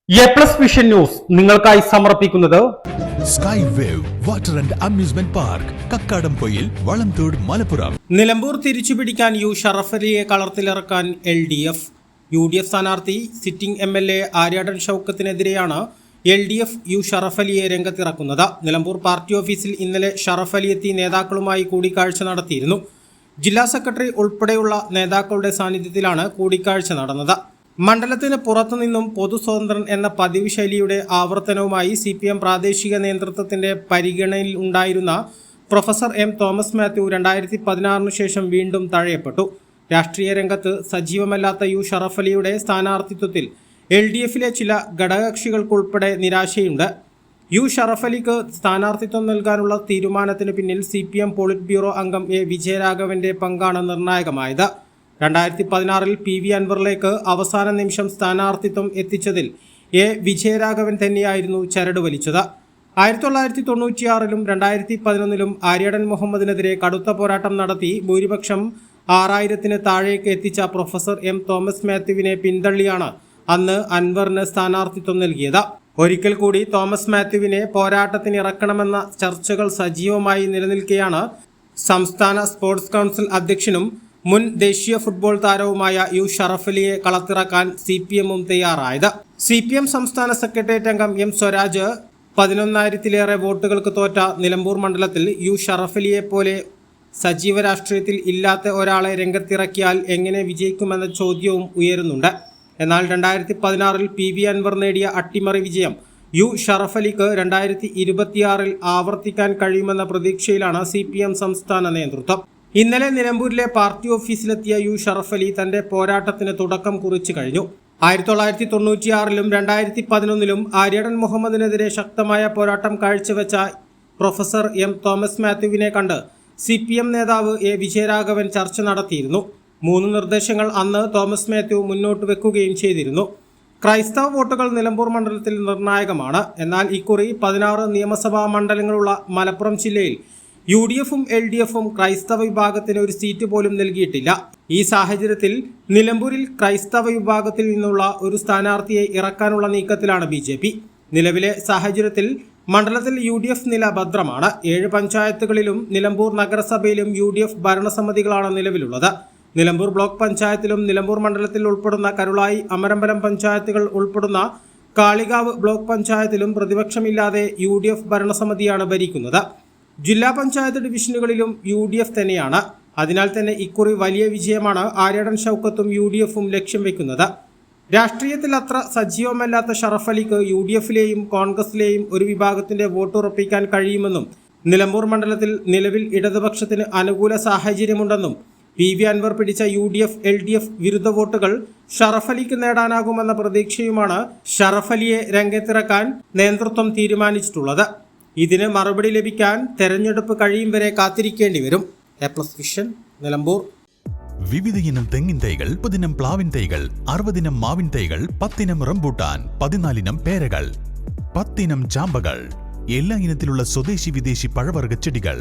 A+ vision news നിങ്ങൾക്കായി സമർപ്പിക്കുന്നത് sky wave water and amusement park Kakkadampoyil Valamthode Malappuram. Nilambur തിരിച്ചുപിടിക്കാൻ യു ഷറഫലിയെ കളത്തിലിറക്കാൻ LDF. UDF സ്ഥാനാർത്ഥി സിറ്റിംഗ് MLA ആര്യാടൻ ഷൗക്കത്തിനെതിരെയാണ് LDF യു ഷറഫലിയെ രംഗത്തിറക്കുന്നത്. നിലമ്പൂർ പാർട്ടി ഓഫീസിൽ ഇന്നലെ ഷറഫലി എത്തി നേതാക്കളുമായി കൂടിക്കാഴ്ച നടത്തിയിരുന്നു. ജില്ലാ സെക്രട്ടറി ഉൾപ്പെടെയുള്ള നേതാക്കളുടെ സാന്നിധ്യത്തിലാണ് കൂടിക്കാഴ്ച നടന്നത്. മണ്ഡലത്തിന് പുറത്തുനിന്നും പൊതുസ്വതന്ത്രൻ എന്ന പതിവ് ശൈലിയുടെ ആവർത്തനവുമായി CPM പ്രാദേശിക നേതൃത്വത്തിന്റെ പരിഗണനയിൽ ഉണ്ടായിരുന്ന പ്രൊഫസർ M. തോമസ് മാത്യു 2016 ശേഷം വീണ്ടും തഴയപ്പെട്ടു. രാഷ്ട്രീയ രംഗത്ത് സജീവമല്ലാത്ത യു ഷറഫലിയുടെ സ്ഥാനാർത്ഥിത്വത്തിൽ LDFിലെ ചില ഘടകകക്ഷികൾക്കുൾപ്പെടെ നിരാശയുണ്ട്. യു ഷറഫലിക്ക് സ്ഥാനാർത്ഥിത്വം നൽകാനുള്ള തീരുമാനത്തിന് പിന്നിൽ CPM പോളിറ്റ് ബ്യൂറോ അംഗം A. വിജയരാഘവന്റെ പങ്കാണ് നിർണായകമായത്. 2016 PV അൻവറിലേക്ക് അവസാന നിമിഷം സ്ഥാനാർത്ഥിത്വം എത്തിച്ചതിൽ A. വിജയരാഘവൻ തന്നെയായിരുന്നു ചരട് വലിച്ചത്. 1996ലും 2011ലും ആര്യാടൻ മുഹമ്മദിനെതിരെ കടുത്ത പോരാട്ടം നടത്തി ഭൂരിപക്ഷം 6000-ന് താഴേക്ക് എത്തിച്ച പ്രൊഫസർ M. തോമസ് മാത്യുവിനെ പിന്തള്ളിയാണ് അന്ന് അൻവറിന് സ്ഥാനാർത്ഥിത്വം നൽകിയത്. ഒരിക്കൽ കൂടി തോമസ് മാത്യുവിനെ പോരാട്ടത്തിനിറക്കണമെന്ന ചർച്ചകൾ സജീവമായി നിലനിൽക്കെയാണ് സംസ്ഥാന സ്പോർട്സ് കൗൺസിൽ അധ്യക്ഷനും മുൻ ദേശീയ ഫുട്ബോൾ താരവുമായ യു ഷറഫലിയെ കളത്തിറക്കാൻ CPMഉം തയ്യാറായത്. CPM സംസ്ഥാന സെക്രട്ടേറിയറ്റ് അംഗം M. സ്വരാജ് 11,000-ലേറെ വോട്ടുകൾക്ക് തോറ്റ നിലമ്പൂർ മണ്ഡലത്തിൽ യു ഷറഫലിയെ പോലെ സജീവ രാഷ്ട്രീയത്തിൽ ഇല്ലാത്ത ഒരാളെ രംഗത്തിറക്കിയാൽ എങ്ങനെ വിജയിക്കുമെന്ന ചോദ്യവും ഉയരുന്നുണ്ട്. എന്നാൽ 2016 PV അൻവർ നേടിയ അട്ടിമറി വിജയം യു ഷറഫലിക്ക് 2026 ആവർത്തിക്കാൻ കഴിയുമെന്ന പ്രതീക്ഷയിലാണ് CPM സംസ്ഥാന നേതൃത്വം. ഇന്നലെ നിലമ്പൂരിലെ പാർട്ടി ഓഫീസിലെത്തിയ യു ഷറഫലി തന്റെ പോരാട്ടത്തിന് തുടക്കം കുറിച്ചു കഴിഞ്ഞു. 1996ലും 2011ലും ആര്യാടൻ മുഹമ്മദിനെതിരെ ശക്തമായ പോരാട്ടം കാഴ്ചവെച്ച പ്രൊഫസർ M. തോമസ് മാത്യുവിനെ കണ്ട് CPM നേതാവ് A. വിജയരാഘവൻ ചർച്ച നടത്തിയിരുന്നു. 3 നിർദ്ദേശങ്ങൾ അന്ന് തോമസ് മാത്യു മുന്നോട്ട് വെക്കുകയും ചെയ്തിരുന്നു. ക്രൈസ്തവ വോട്ടുകൾ നിലമ്പൂർ മണ്ഡലത്തിൽ നിർണായകമാണ്. എന്നാൽ ഇക്കുറി 16 നിയമസഭാ മണ്ഡലങ്ങളുള്ള മലപ്പുറം ജില്ലയിൽ UDFും LDFും ക്രൈസ്തവ വിഭാഗത്തിന് ഒരു സീറ്റ് പോലും നൽകിയിട്ടില്ല. ഈ സാഹചര്യത്തിൽ നിലമ്പൂരിൽ ക്രൈസ്തവ വിഭാഗത്തിൽ നിന്നുള്ള ഒരു സ്ഥാനാർത്ഥിയെ ഇറക്കാനുള്ള നീക്കത്തിലാണ് BJP. നിലവിലെ സാഹചര്യത്തിൽ മണ്ഡലത്തിൽ UDF നില ഭദ്രമാണ്. 7 പഞ്ചായത്തുകളിലും നിലമ്പൂർ നഗരസഭയിലും UDF ഭരണസമിതികളാണ് നിലവിലുള്ളത്. നിലമ്പൂർ ബ്ലോക്ക് പഞ്ചായത്തിലും നിലമ്പൂർ മണ്ഡലത്തിൽ ഉൾപ്പെടുന്ന കരുളായി, അമരമ്പലം പഞ്ചായത്തുകൾ ഉൾപ്പെടുന്ന കാളികാവ് ബ്ലോക്ക് പഞ്ചായത്തിലും പ്രതിപക്ഷമില്ലാതെ UDF ഭരണസമിതിയാണ് ഭരിക്കുന്നത്. ജില്ലാ പഞ്ചായത്ത് ഡിവിഷനുകളിലും UDF തന്നെയാണ്. അതിനാൽ തന്നെ ഇക്കുറി വലിയ വിജയമാണ് ആര്യാടൻ ഷൗക്കത്തും UDFും ലക്ഷ്യം വെക്കുന്നത്. രാഷ്ട്രീയത്തിൽ അത്ര സജീവമല്ലാത്ത ഷറഫലിക്ക് UDFിലെയും കോൺഗ്രസിലെയും ഒരു വിഭാഗത്തിന്റെ വോട്ട് ഉറപ്പിക്കാൻ കഴിയുമെന്നും നിലമ്പൂർ മണ്ഡലത്തിൽ നിലവിൽ ഇടതുപക്ഷത്തിന് അനുകൂല സാഹചര്യമുണ്ടെന്നും PV അൻവർ പിടിച്ച UDF LDF വിരുദ്ധ വോട്ടുകൾ ഷറഫലിക്ക് നേടാനാകുമെന്ന പ്രതീക്ഷയുമാണ് ഷറഫലിയെ രംഗത്തിറക്കാൻ നേതൃത്വം തീരുമാനിച്ചിട്ടുള്ളത്. ഇതിന് മറുപടി ലഭിക്കാൻ തെരഞ്ഞെടുപ്പ് കഴിയും വരെ കാത്തിരിക്കേണ്ടി വരും. A+ vision Nilambur. വിവിധ ഇനം തെങ്ങിൻ തൈകൾ, 30 ഇനം പ്ലാവിൻ തൈകൾ, 60 ഇനം മാവിൻ തൈകൾ, 10 ഇനം റംബൂട്ടാൻ, 14 ഇനം പേരകൾ, 10 ഇനം ചാമ്പകൾ, എല്ലാ ഇനത്തിലുള്ള സ്വദേശി വിദേശി പഴവർഗ ചെടികൾ.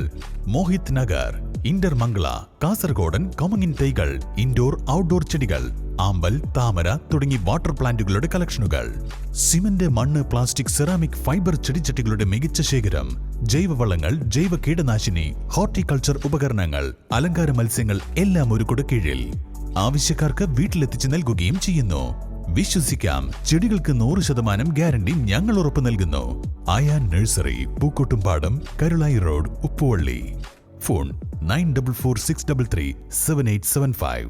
മോഹിത് നഗർ, ഇന്റർമംഗള, കാസർഗോഡൻ കൊമങ്ങിൻ തൈകൾ, ഇൻഡോർ ഔട്ട്ഡോർ ചെടികൾ, ആമ്പൽ, താമര തുടങ്ങി വാട്ടർ പ്ലാന്റുകളുടെ കളക്ഷനുകൾ. സിമന്റ്, മണ്ണ്, പ്ലാസ്റ്റിക്, സെറാമിക്, ഫൈബർ ചെടിച്ചട്ടികളുടെ മികച്ച ശേഖരം. ജൈവവളങ്ങൾ, ജൈവ കീടനാശിനി, ഹോർട്ടിക്കൾച്ചർ ഉപകരണങ്ങൾ, അലങ്കാര മത്സ്യങ്ങൾ എല്ലാം ഒരു കുടക്കീഴിൽ. ആവശ്യക്കാർക്ക് വീട്ടിലെത്തിച്ച് നൽകുകയും ചെയ്യുന്നു. വിശ്വസിക്കാം, ചെടികൾക്ക് 100% ഗ്യാരണ്ടി ഞങ്ങൾ ഉറപ്പു നൽകുന്നു. Ayan nursery, Pookkottumpadam, Karulai road, Uppuvalli. Phone 9446337875.